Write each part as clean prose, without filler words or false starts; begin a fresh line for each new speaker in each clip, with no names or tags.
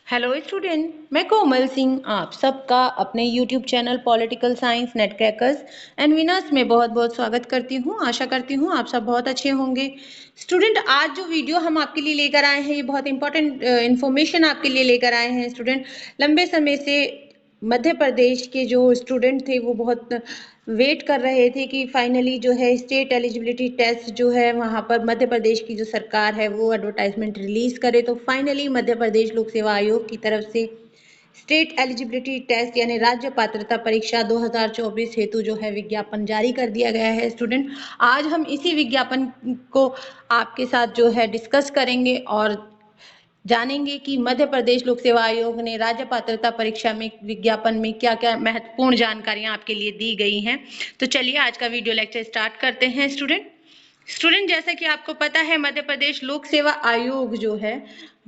Hello student, मैं कोमल सिंह आप सबका अपने YouTube channel political science net crackers and winners में बहुत बहुत स्वागत करती हूँ। आशा करती हूँ आप सब बहुत अच्छे होंगे। स्टूडेंट, आज जो वीडियो हम आपके लिए लेकर आए हैं ये बहुत इंपॉर्टेंट इन्फॉर्मेशन आपके लिए लेकर आए हैं। स्टूडेंट, लंबे समय से मध्य प्रदेश के जो स्टूडेंट थे वो बहुत वेट कर रहे थे कि फाइनली जो है स्टेट एलिजिबिलिटी टेस्ट जो है वहाँ पर मध्य प्रदेश की जो सरकार है वो एडवर्टाइजमेंट रिलीज करे। तो फाइनली मध्य प्रदेश लोक सेवा आयोग की तरफ से स्टेट एलिजिबिलिटी टेस्ट यानी राज्य पात्रता परीक्षा 2024 हेतु जो है विज्ञापन जारी कर दिया गया है। स्टूडेंट, आज हम इसी विज्ञापन को आपके साथ जो है डिस्कस करेंगे और जानेंगे कि मध्य प्रदेश लोक सेवा आयोग ने राज्य पात्रता परीक्षा में विज्ञापन में क्या क्या महत्वपूर्ण जानकारियां आपके लिए दी गई हैं। तो चलिए आज का वीडियो लेक्चर स्टार्ट करते हैं। स्टूडेंट, जैसा कि आपको पता है मध्य प्रदेश लोक सेवा आयोग जो है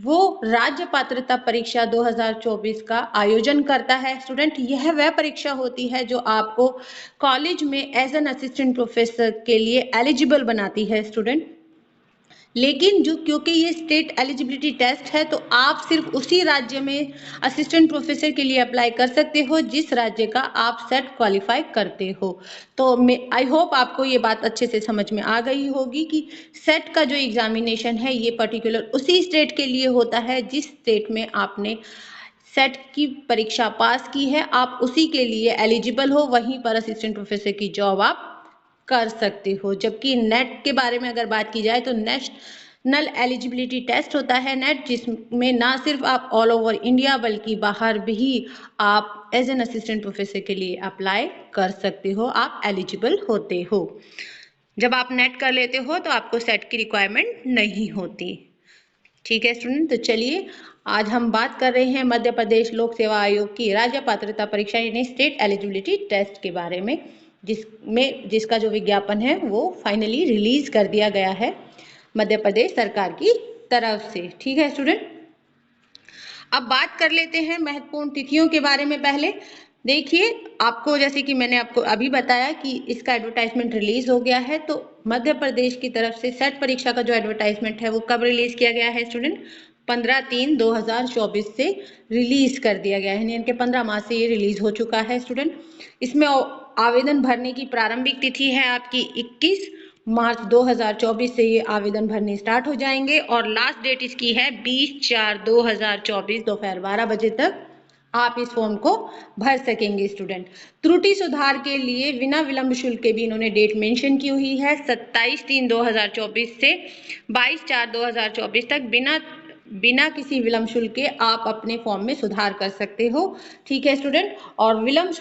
वो राज्य पात्रता परीक्षा 2024 का आयोजन करता है। स्टूडेंट, यह वह परीक्षा होती है जो आपको कॉलेज में एज एन असिस्टेंट प्रोफेसर के लिए एलिजिबल बनाती है। स्टूडेंट, लेकिन जो क्योंकि ये स्टेट एलिजिबिलिटी टेस्ट है तो आप सिर्फ उसी राज्य में असिस्टेंट प्रोफेसर के लिए अप्लाई कर सकते हो जिस राज्य का आप सेट क्वालिफाई करते हो। तो आई होप आपको ये बात अच्छे से समझ में आ गई होगी कि सेट का जो एग्जामिनेशन है ये पर्टिकुलर उसी स्टेट के लिए होता है जिस स्टेट में आपने सेट की परीक्षा पास की है, आप उसी के लिए एलिजिबल हो, वहीं पर असिस्टेंट प्रोफेसर की जॉब आप कर सकते हो। जबकि नेट के बारे में अगर बात की जाए तो नेशनल एलिजिबिलिटी टेस्ट होता है नेट, जिसमें ना सिर्फ आप ऑल ओवर इंडिया बल्कि बाहर भी आप एज एन असिस्टेंट प्रोफेसर के लिए अप्लाई कर सकते हो, आप एलिजिबल होते हो। जब आप नेट कर लेते हो तो आपको सेट की रिक्वायरमेंट नहीं होती। ठीक है स्टूडेंट, तो चलिए आज हम बात कर रहे हैं मध्य प्रदेश लोक सेवा आयोग की राज्य पात्रता परीक्षा यानी स्टेट एलिजिबिलिटी टेस्ट के बारे में, जिसका जो विज्ञापन है वो फाइनली रिलीज कर दिया गया है मध्य प्रदेश सरकार की तरफ से। ठीक है स्टूडेंट, अब बात कर लेते हैं महत्वपूर्ण तिथियों के बारे में। पहले देखिए, आपको जैसे कि मैंने आपको अभी बताया कि इसका एडवर्टाइजमेंट रिलीज हो गया है, तो मध्य प्रदेश की तरफ से सेट परीक्षा का जो एडवर्टाइजमेंट है वो कब रिलीज किया गया है स्टूडेंट? 15/3/2024 से रिलीज कर दिया गया है, यानी कि 15 मार्च से ये रिलीज हो चुका है स्टूडेंट। इसमें आवेदन भरने की प्रारंभिक तिथि है आपकी 21 मार्च 2024 से ये आवेदन भरने स्टार्ट हो जाएंगे और लास्ट डेट इसकी है 20/4/2024 दोपहर 12 बजे तक आप इस फॉर्म को भर सकेंगे। स्टूडेंट, त्रुटि सुधार के लिए बिना विलंब शुल्क के भी इन्होंने डेट मेंशन की हुई है 27/3/2024 से 22/4/2024 तक बिना किसी विलंब शुल्क के आप अपने फॉर्म में सुधार कर सकते हो। ठीक है स्टूडेंट, और विलंब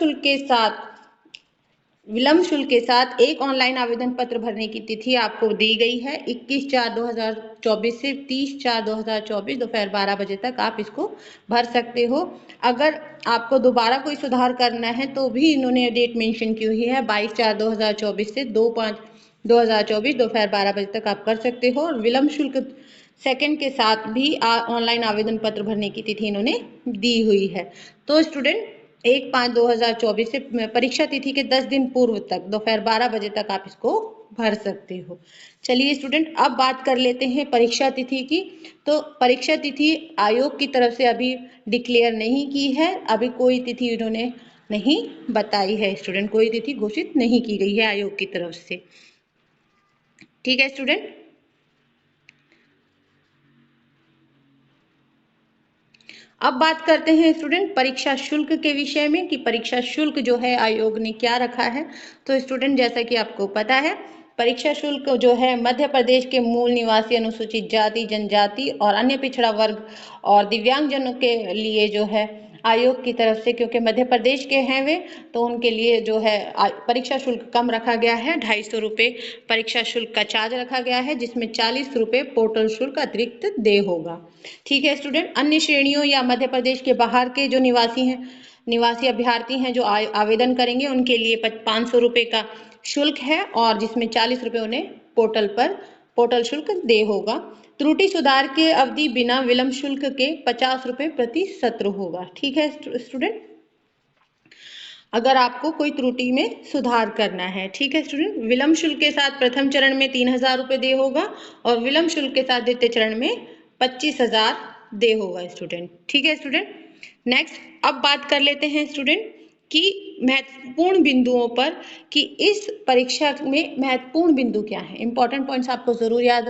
शुल्क के साथ एक ऑनलाइन आवेदन पत्र भरने की तिथि आपको दी गई है 21/4/2024 से 30/4/2024 दोपहर 12 बजे तक आप इसको भर सकते हो। अगर आपको दोबारा कोई सुधार करना है तो भी इन्होंने डेट मेंशन की हुई है 22/4/2024 से 2/5/2024 दोपहर 12 बजे तक आप कर सकते हो। और विलंब शुल्क सेकंड के साथ भी ऑनलाइन आवेदन पत्र भरने की तिथि इन्होंने दी हुई है। तो स्टूडेंट, 1/5/2024 से परीक्षा तिथि के 10 दिन पूर्व तक दोपहर 12 बजे तक आप इसको भर सकते हो। चलिए स्टूडेंट, अब बात कर लेते हैं परीक्षा तिथि की। तो परीक्षा तिथि आयोग की तरफ से अभी डिक्लेयर नहीं की है, अभी कोई तिथि इन्होंने नहीं बताई है स्टूडेंट, कोई तिथि घोषित नहीं की गई है आयोग की तरफ से। ठीक है स्टूडेंट, अब बात करते हैं स्टूडेंट परीक्षा शुल्क के विषय में कि परीक्षा शुल्क जो है आयोग ने क्या रखा है। तो स्टूडेंट, जैसा कि आपको पता है परीक्षा शुल्क जो है मध्य प्रदेश के मूल निवासी अनुसूचित जाति जनजाति और अन्य पिछड़ा वर्ग और दिव्यांगजनों के लिए जो है आयोग की तरफ से, क्योंकि मध्य प्रदेश के हैं वे, तो उनके लिए जो है परीक्षा शुल्क कम रखा गया है। 250 रुपये परीक्षा शुल्क का चार्ज रखा गया है, जिसमें 40 रुपये पोर्टल शुल्क अतिरिक्त देय होगा। ठीक है स्टूडेंट, अन्य श्रेणियों या मध्य प्रदेश के बाहर के जो निवासी अभ्यर्थी हैं जो आवेदन करेंगे उनके लिए 500 रुपये का शुल्क है और जिसमें 40 रुपये उन्हें पोर्टल शुल्क देय होगा। त्रुटि सुधार के अवधि बिना विलंब शुल्क के 50 रुपये प्रति सत्र होगा। ठीक है स्टूडेंट, अगर आपको कोई त्रुटि में सुधार करना है। ठीक है स्टूडेंट, विलंब शुल्क के साथ प्रथम चरण में 3000 रुपये देय होगा और विलंब शुल्क के साथ द्वितीय चरण में 25,000 दे होगा स्टूडेंट। ठीक है स्टूडेंट। नेक्स्ट अब बात कर लेते हैं स्टूडेंट कि महत्वपूर्ण बिंदुओं पर, कि इस परीक्षा में महत्वपूर्ण बिंदु क्या है। इंपॉर्टेंट पॉइंट्स आपको जरूर याद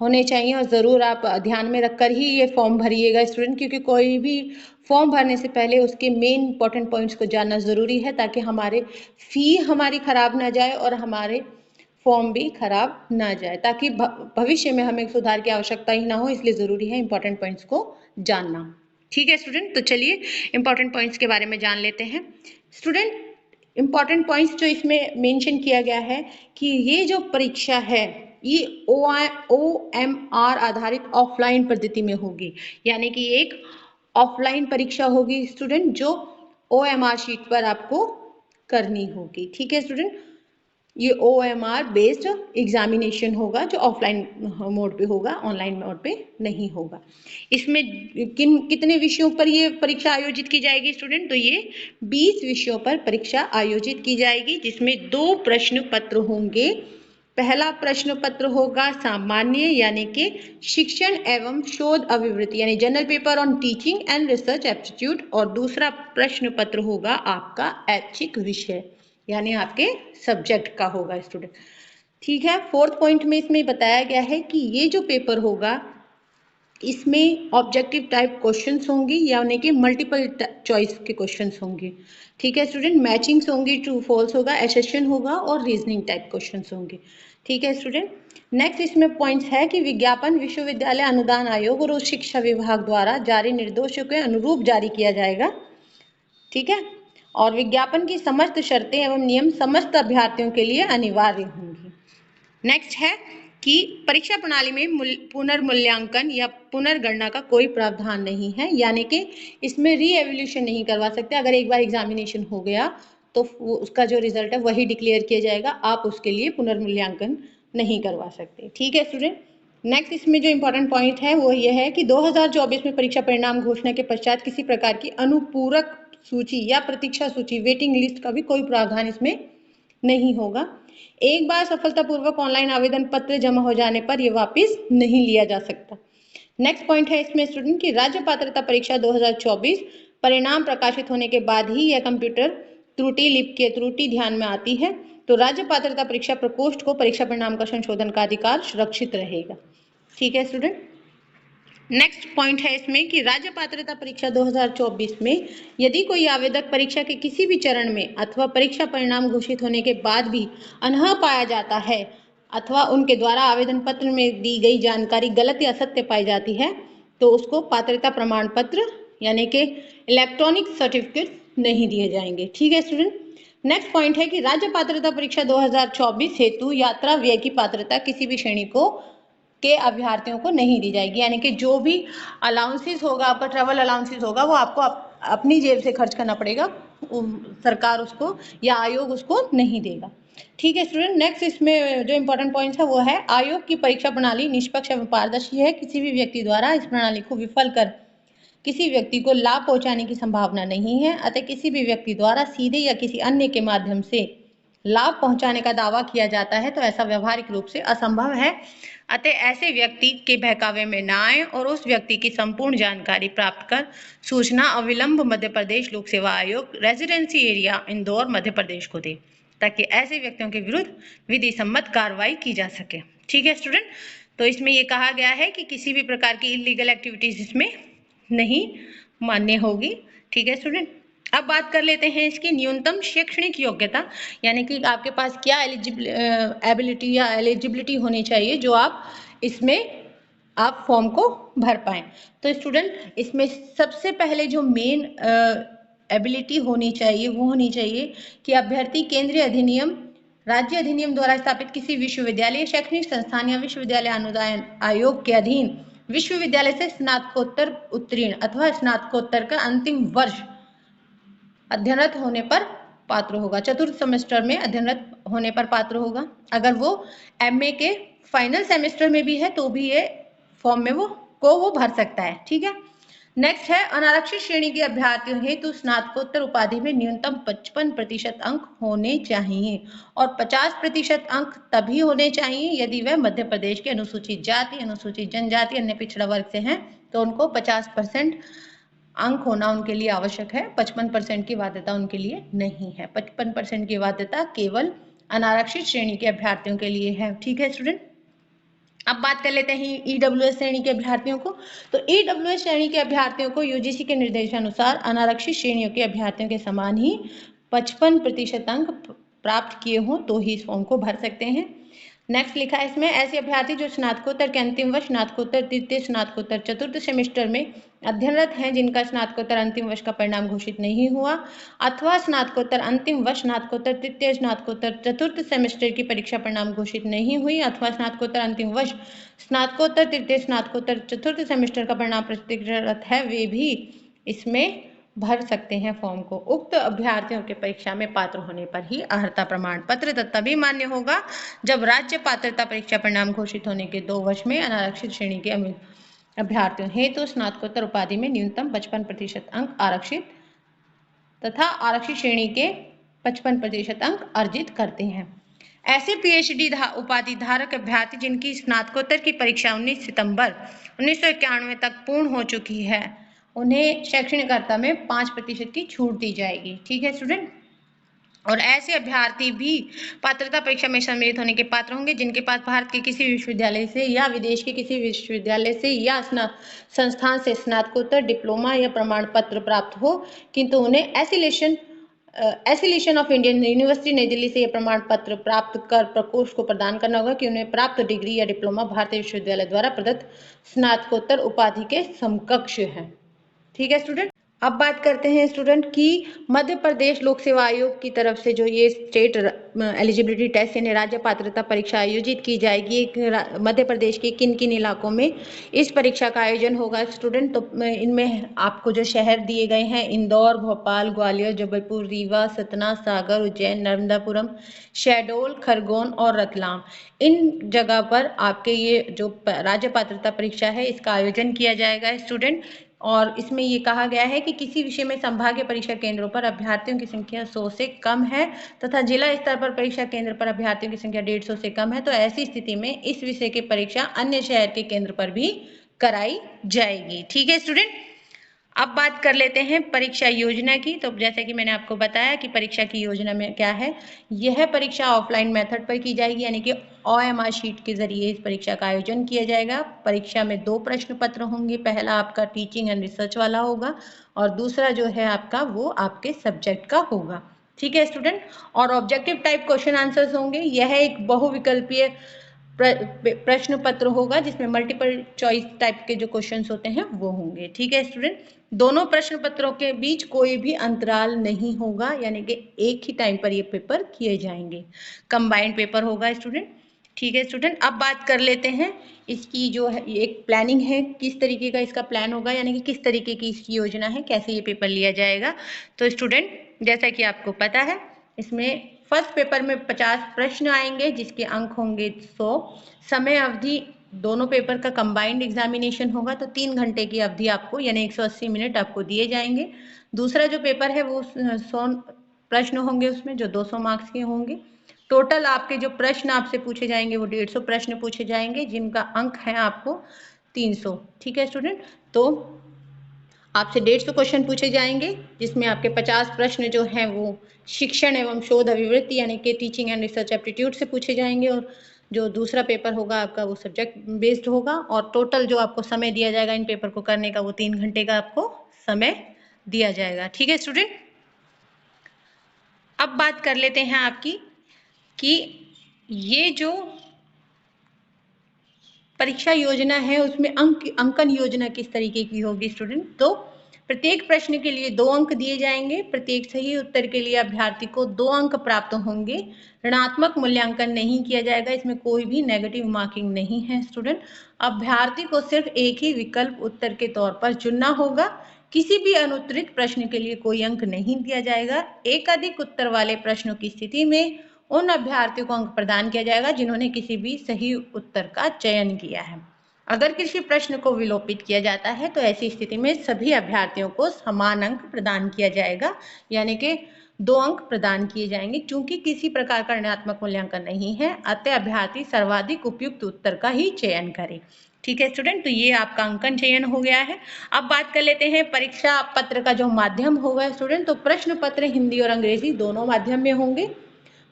होने चाहिए और जरूर आप ध्यान में रखकर ही ये फॉर्म भरिएगा स्टूडेंट, क्योंकि कोई भी फॉर्म भरने से पहले उसके मेन इंपॉर्टेंट पॉइंट्स को जानना जरूरी है, ताकि हमारे फी हमारी खराब ना जाए और हमारे फॉर्म भी खराब ना जाए, ताकि भविष्य में हमें सुधार की आवश्यकता ही ना हो। इसलिए जरूरी है इंपॉर्टेंट पॉइंट्स को जानना। ठीक है स्टूडेंट, तो चलिए इंपॉर्टेंट पॉइंट्स के बारे में जान लेते हैं। स्टूडेंट इंपॉर्टेंट पॉइंट्स जो इसमें मेंशन किया गया है कि ये जो परीक्षा है ये OMR आधारित ऑफलाइन पद्धति में होगी, यानी कि एक ऑफलाइन परीक्षा होगी स्टूडेंट, जो OMR शीट पर आपको करनी होगी। ठीक है स्टूडेंट, ये OMR बेस्ड एग्जामिनेशन होगा जो ऑफलाइन मोड पे होगा, ऑनलाइन मोड पे नहीं होगा। इसमें कितने विषयों पर ये परीक्षा आयोजित की जाएगी स्टूडेंट, तो ये 20 विषयों पर परीक्षा आयोजित की जाएगी, जिसमें 2 प्रश्न पत्र होंगे। पहला प्रश्न पत्र होगा सामान्य यानी कि शिक्षण एवं शोध अभिवृत्ति यानी general paper on teaching and research aptitude, और दूसरा प्रश्न पत्र होगा आपका ऐच्छिक विषय यानी आपके सब्जेक्ट का होगा स्टूडेंट। ठीक है, 4th पॉइंट में इसमें बताया गया है कि ये जो पेपर होगा इसमें ऑब्जेक्टिव टाइप क्वेश्चंस होंगी, यानी कि मल्टीपल चॉइस के क्वेश्चंस होंगे। ठीक है स्टूडेंट, मैचिंग्स होंगी, ट्रू फॉल्स होगा, एसेशन होगा और रीजनिंग टाइप क्वेश्चंस होंगे। ठीक है स्टूडेंट। नेक्स्ट इसमें पॉइंट्स है कि विज्ञापन विश्वविद्यालय अनुदान आयोग और उच्च शिक्षा विभाग द्वारा जारी निर्देशों के अनुरूप जारी किया जाएगा। ठीक है, और विज्ञापन की समस्त शर्तें एवं नियम समस्त अभ्यर्थियों के लिए अनिवार्य होंगी। नेक्स्ट है कि परीक्षा प्रणाली में पुनर्मूल्यांकन या पुनर्गणना का कोई प्रावधान नहीं है, यानी कि इसमें रीएवल्यूशन नहीं करवा सकते। अगर एक बार एग्जामिनेशन हो गया तो उसका जो रिजल्ट है वही डिक्लेयर किया जाएगा, आप उसके लिए पुनर्मूल्यांकन नहीं करवा सकते। ठीक है स्टूडेंट। नेक्स्ट इसमें जो इम्पोर्टेंट पॉइंट है वो यह है कि 2024 में परीक्षा परिणाम घोषणा के पश्चात किसी प्रकार की अनुपूरक सूची या प्रतीक्षा सूची वेटिंग लिस्ट का भी कोई प्रावधान इसमें नहीं होगा। एक बार सफलतापूर्वक ऑनलाइन आवेदन पत्र जमा हो जाने पर यह वापस नहीं लिया जा सकता। नेक्स्ट पॉइंट है इसमें स्टूडेंट की राज्य पात्रता परीक्षा 2024 परिणाम प्रकाशित होने के बाद ही यह कंप्यूटर त्रुटि लिप की त्रुटि ध्यान में आती है, तो राज्य पात्रता परीक्षा प्रकोष्ठ को परीक्षा परिणाम का संशोधन का अधिकार सुरक्षित रहेगा। ठीक है स्टूडेंट। नेक्स्ट पॉइंट है इसमें कि राज्य पात्रता परीक्षा 2024 में यदि कोई आवेदक परीक्षा के किसी भी चरण में अथवा परीक्षा परिणाम घोषित होने के बाद भी अनर्ह पाया जाता है अथवा उनके द्वारा आवेदन पत्र में दी गई जानकारी गलत या असत्य पाई जाती है, तो उसको पात्रता प्रमाण पत्र यानी कि इलेक्ट्रॉनिक सर्टिफिकेट नहीं दिए जाएंगे। ठीक है स्टूडेंट। नेक्स्ट पॉइंट है कि राज्य पात्रता परीक्षा 2024 हेतु यात्रा व्यय की पात्रता किसी भी श्रेणी को के अभ्यर्थियों को नहीं दी जाएगी, यानी कि जो भी अलाउंसेस होगा, आपका ट्रैवल अलाउंसेस होगा, वो आपको अपनी जेब से खर्च करना पड़ेगा, सरकार उसको या आयोग उसको नहीं देगा। ठीक है स्टूडेंट। नेक्स्ट इसमें जो इंपॉर्टेंट पॉइंट्स है वो है आयोग की परीक्षा प्रणाली निष्पक्ष एवं पारदर्शी है। किसी भी व्यक्ति द्वारा इस प्रणाली को विफल कर किसी व्यक्ति को लाभ पहुंचाने की संभावना नहीं है, अतः किसी भी व्यक्ति द्वारा सीधे या किसी अन्य के माध्यम से लाभ पहुंचाने का दावा किया जाता है तो ऐसा व्यवहारिक रूप से असंभव है, अतः ऐसे व्यक्ति के बहकावे में न आए और उस व्यक्ति की संपूर्ण जानकारी प्राप्त कर सूचना अविलंब मध्य प्रदेश लोक सेवा आयोग रेजिडेंसी एरिया इंदौर मध्य प्रदेश को दे, ताकि ऐसे व्यक्तियों के विरुद्ध विधि सम्मत कार्रवाई की जा सके। ठीक है स्टूडेंट। तो इसमें ये कहा गया है कि किसी भी प्रकार की इलीगल एक्टिविटीज इसमें नहीं मान्य होगी। ठीक है स्टूडेंट। अब बात कर लेते हैं इसकी न्यूनतम शैक्षणिक योग्यता, यानी कि आपके पास क्या एबिलिटी या एलिजिबिलिटी होनी चाहिए जो आप इसमें आप फॉर्म को भर पाएं। तो स्टूडेंट इसमें सबसे पहले जो मेन एबिलिटी होनी चाहिए वो होनी चाहिए कि अभ्यर्थी केंद्रीय अधिनियम राज्य अधिनियम द्वारा स्थापित किसी विश्वविद्यालय शैक्षणिक संस्थान या विश्वविद्यालय अनुदान आयोग के अधीन विश्वविद्यालय से स्नातकोत्तर उत्तीर्ण अथवा स्नातकोत्तर का अंतिम वर्ष अध्ययनरत होने पर पात्र होगा, चतुर्थ सेमेस्टर में अध्ययनरत होने पर पात्र होगा। अगर वो एमए के फाइनल सेमेस्टर में भी है तो भी ये फॉर्म में वो भर सकता है। ठीक है। नेक्स्ट है अनारक्षित श्रेणी के अभ्यर्थियों हेतु स्नातकोत्तर उपाधि में न्यूनतम 55% अंक होने चाहिए और 50% अंक तभी होने चाहिए यदि वह मध्य प्रदेश के अनुसूचित जाति, अनुसूचित जनजाति, अन्य पिछड़ा वर्ग से हैं तो उनको 50% अंक होना उनके लिए आवश्यक है, 55% की बाध्यता उनके लिए नहीं है। 55% की बाध्यता केवल अनारक्षित श्रेणी के अभ्यर्थियों के लिए है। ठीक है स्टूडेंट, अब बात कर लेते हैं ईडब्ल्यूएस श्रेणी के अभ्यर्थियों को। तो ईडब्ल्यूएस श्रेणी के अभ्यर्थियों को यूजीसी के निर्देशानुसार अनारक्षित श्रेणियों के अभ्यर्थियों के समान ही 55% अंक प्राप्त किए हों तो ही इस फॉर्म को भर सकते हैं। नेक्स्ट लिखा है इसमें, ऐसे अभ्यर्थी जो स्नातकोत्तर के अंतिम वर्ष, स्नातकोत्तर तृतीय, स्नातकोत्तर चतुर्थ सेमेस्टर में अध्ययनरत हैं, जिनका स्नातकोत्तर अंतिम वर्ष का परिणाम घोषित नहीं हुआ, अथवा स्नातकोत्तर अंतिम वर्ष, स्नातकोत्तर तृतीय, स्नातकोत्तर चतुर्थ सेमेस्टर की परीक्षा परिणाम घोषित नहीं हुई, अथवा स्नातकोत्तर अंतिम वर्ष, स्नातकोत्तर तृतीय, स्नातकोत्तर चतुर्थ सेमेस्टर का परिणाम प्रतीक्षारत है, वे भी इसमें भर सकते हैं फॉर्म को। उक्त अभ्यर्थियों के परीक्षा में पात्र होने पर ही अर्हता प्रमाण पत्र तभी मान्य होगा जब राज्य पात्रता परीक्षा परिणाम घोषित होने के 2 वर्ष में अनारक्षित श्रेणी के अभ्यर्थियों हेतु स्नातकोत्तर उपाधि में न्यूनतम 55% अंक आरक्षित तथा आरक्षित श्रेणी के 55% अंक अर्जित करते हैं। ऐसे पीएचडी उपाधि धारक अभ्यर्थी जिनकी स्नातकोत्तर की परीक्षा 19 सितंबर 1991 तक पूर्ण हो चुकी है, उन्हें शैक्षणिक अर्हता में 5% की छूट दी जाएगी। ठीक है स्टूडेंट, और ऐसे अभ्यर्थी भी पात्रता परीक्षा में सम्मिलित होने के पात्र होंगे जिनके पास भारत के किसी विश्वविद्यालय से या विदेश के किसी विश्वविद्यालय से या संस्थान से स्नातकोत्तर डिप्लोमा या प्रमाण पत्र प्राप्त हो, किंतु उन्हें एसिलेशन ऑफ इंडियन यूनिवर्सिटी नई दिल्ली से यह प्रमाण पत्र प्राप्त कर प्रकोष्ठ को प्रदान करना होगा कि उन्हें प्राप्त डिग्री या डिप्लोमा भारतीय विश्वविद्यालय द्वारा प्रदत्त स्नातकोत्तर उपाधि के समकक्ष है। ठीक है स्टूडेंट, अब बात करते हैं स्टूडेंट की मध्य प्रदेश लोक सेवा आयोग की तरफ से जो ये स्टेट एलिजिबिलिटी टेस्ट यानी राज्य पात्रता परीक्षा आयोजित की जाएगी मध्य प्रदेश के किन किन इलाकों में इस परीक्षा का आयोजन होगा स्टूडेंट। तो इनमें आपको जो शहर दिए गए हैं, इंदौर, भोपाल, ग्वालियर, जबलपुर, रीवा, सतना, सागर, उज्जैन, नर्मदापुरम, शहडोल, खरगोन और रतलाम, इन जगह पर आपके ये जो राज्य पात्रता परीक्षा है इसका आयोजन किया जाएगा स्टूडेंट। और इसमें ये कहा गया है कि किसी विषय में संभागीय परीक्षा केंद्रों पर अभ्यर्थियों की संख्या 100 से कम है तथा जिला स्तर पर परीक्षा केंद्र पर अभ्यर्थियों की संख्या 150 से कम है, तो ऐसी स्थिति में इस विषय की परीक्षा अन्य शहर के केंद्र पर भी कराई जाएगी। ठीक है स्टूडेंट, अब बात कर लेते हैं परीक्षा योजना की। तो जैसे कि मैंने आपको बताया कि परीक्षा की योजना में क्या है, यह परीक्षा ऑफलाइन मेथड पर की जाएगी यानी कि OMR शीट के जरिए इस परीक्षा का आयोजन किया जाएगा। परीक्षा में 2 प्रश्न पत्र होंगे, पहला आपका टीचिंग एंड रिसर्च वाला होगा और दूसरा जो है आपका वो आपके सब्जेक्ट का होगा। ठीक है स्टूडेंट, और ऑब्जेक्टिव टाइप क्वेश्चन आंसर्स होंगे। यह एक बहुविकल्पीय प्रश्न पत्र होगा जिसमें मल्टीपल चॉइस टाइप के जो क्वेश्चंस होते हैं वो होंगे। ठीक है स्टूडेंट, दोनों प्रश्न पत्रों के बीच कोई भी अंतराल नहीं होगा यानी कि एक ही टाइम पर ये पेपर किए जाएंगे, कंबाइंड पेपर होगा स्टूडेंट। ठीक है स्टूडेंट, अब बात कर लेते हैं इसकी जो है एक प्लानिंग है, किस तरीके का इसका प्लान होगा यानी कि किस तरीके की इसकी योजना है, कैसे ये पेपर लिया जाएगा। तो स्टूडेंट जैसा कि आपको पता है इसमें फर्स्ट पेपर में 50 प्रश्न आएंगे जिसके अंक होंगे 100। समय अवधि दोनों पेपर का कंबाइंड एग्जामिनेशन होगा तो 3 घंटे की अवधि आपको यानी 180 मिनट आपको दिए जाएंगे। दूसरा जो पेपर है वो 100 प्रश्न होंगे उसमें जो 200 मार्क्स के होंगे। टोटल आपके जो प्रश्न आपसे पूछे जाएंगे वो 150 प्रश्न पूछे जाएंगे जिनका अंक है आपको 300। ठीक है स्टूडेंट, तो आपसे 150 क्वेश्चन पूछे जाएंगे जिसमें आपके 50 प्रश्न जो हैं वो शिक्षण एवं शोध अभिवृत्ति यानी कि टीचिंग एंड रिसर्च एप्टीट्यूड से पूछे जाएंगे और जो दूसरा पेपर होगा आपका वो सब्जेक्ट बेस्ड होगा। और टोटल जो आपको समय दिया जाएगा इन पेपर को करने का वो 3 घंटे का आपको समय दिया जाएगा। ठीक है स्टूडेंट, अब बात कर लेते हैं आपकी कि ये जो परीक्षा योजना है उसमें अंकन योजना किस तरीके की होगी स्टूडेंट। तो प्रत्येक प्रश्न के लिए 2 अंक दिए जाएंगे, प्रत्येक सही उत्तर के लिए अभ्यर्थी को 2 अंक प्राप्त होंगे। ऋणात्मक मूल्यांकन नहीं किया जाएगा, इसमें कोई भी नेगेटिव मार्किंग नहीं है स्टूडेंट। अभ्यर्थी को सिर्फ एक ही विकल्प उत्तर के तौर पर चुनना होगा, किसी भी अनुत्तरित प्रश्न के लिए कोई अंक नहीं दिया जाएगा। एक अधिक उत्तर वाले प्रश्नों की स्थिति में उन अभ्यर्थियों को अंक प्रदान किया जाएगा जिन्होंने किसी भी सही उत्तर का चयन किया है। अगर किसी प्रश्न को विलोपित किया जाता है तो ऐसी स्थिति में सभी अभ्यर्थियों को समान अंक प्रदान किया जाएगा यानी कि 2 अंक प्रदान किए जाएंगे। चूंकि किसी प्रकार का ऋणात्मक मूल्यांकन नहीं है अतः अभ्यर्थी सर्वाधिक उपयुक्त उत्तर का ही चयन करे। ठीक है स्टूडेंट, तो ये आपका अंकन चयन हो गया है। अब बात कर लेते हैं परीक्षा पत्र का जो माध्यम होगा स्टूडेंट, तो प्रश्न पत्र हिंदी और अंग्रेजी दोनों माध्यम में होंगे।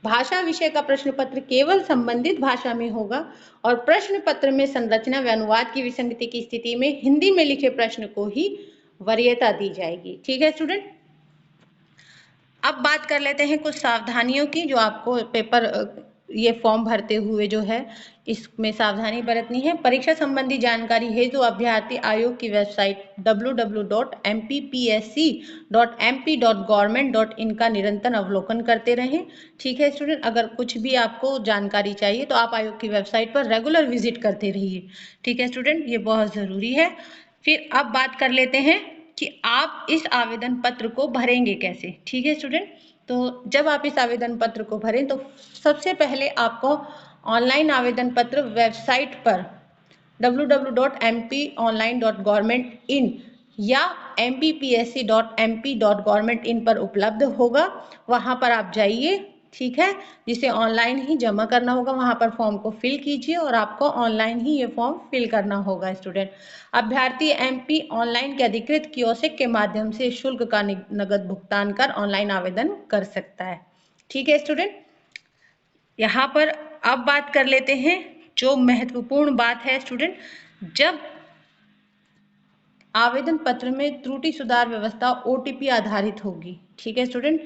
भाषा विषय का प्रश्न पत्र केवल संबंधित भाषा में होगा और प्रश्न पत्र में संरचना व अनुवाद की विसंगति की स्थिति में हिंदी में लिखे प्रश्न को ही वरीयता दी जाएगी। ठीक है स्टूडेंट, अब बात कर लेते हैं कुछ सावधानियों की जो आपको पेपर ये फॉर्म भरते हुए जो है इसमें सावधानी बरतनी है। परीक्षा संबंधी जानकारी है जो अभ्यर्थी आयोग की वेबसाइट www.mppsc.mp.government.in का निरंतर अवलोकन करते रहें। ठीक है स्टूडेंट, अगर कुछ भी आपको जानकारी चाहिए तो आप आयोग की वेबसाइट पर रेगुलर विजिट करते रहिए। ठीक है स्टूडेंट, ये बहुत ज़रूरी है। फिर अब बात कर लेते हैं कि आप इस आवेदन पत्र को भरेंगे कैसे। ठीक है स्टूडेंट, तो जब आप इस आवेदन पत्र को भरें तो सबसे पहले आपको ऑनलाइन आवेदन पत्र वेबसाइट पर www.mponline.government.in या mppsc.mp.government.in पर उपलब्ध होगा। वहां पर आप जाइए, ठीक है, जिसे ऑनलाइन ही जमा करना होगा। वहां पर फॉर्म को फिल कीजिए और आपको ऑनलाइन ही ये फॉर्म फिल करना होगा स्टूडेंट। अभ्यर्थी एमपी ऑनलाइन के अधिकृत कियोस्क के माध्यम से शुल्क का नगद भुगतान कर ऑनलाइन आवेदन कर सकता है। ठीक है स्टूडेंट, यहाँ पर अब बात कर लेते हैं जो महत्वपूर्ण बात है स्टूडेंट, जब आवेदन पत्र में त्रुटि सुधार व्यवस्था ओटीपी आधारित होगी। ठीक है स्टूडेंट,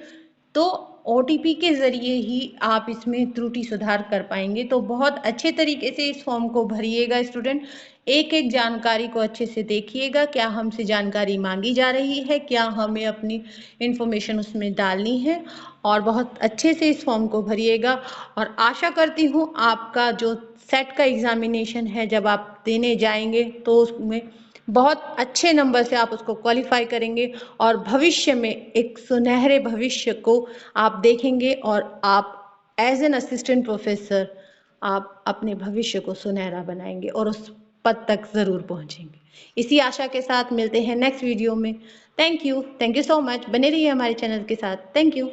तो ओटीपी के जरिए ही आप इसमें त्रुटि सुधार कर पाएंगे। तो बहुत अच्छे तरीके से इस फॉर्म को भरिएगा स्टूडेंट, एक एक जानकारी को अच्छे से देखिएगा, क्या हमसे जानकारी मांगी जा रही है, क्या हमें अपनी इंफॉर्मेशन उसमें डालनी है, और बहुत अच्छे से इस फॉर्म को भरिएगा। और आशा करती हूँ आपका जो सेट का एग्जामिनेशन है जब आप देने जाएंगे तो उसमें बहुत अच्छे नंबर से आप उसको क्वालिफाई करेंगे और भविष्य में एक सुनहरे भविष्य को आप देखेंगे और आप एज एन असिस्टेंट प्रोफेसर आप अपने भविष्य को सुनहरा बनाएंगे और उस पद तक ज़रूर पहुंचेंगे। इसी आशा के साथ मिलते हैं नेक्स्ट वीडियो में। थैंक यू सो मच, बने रहिए हमारे चैनल के साथ। Thank you.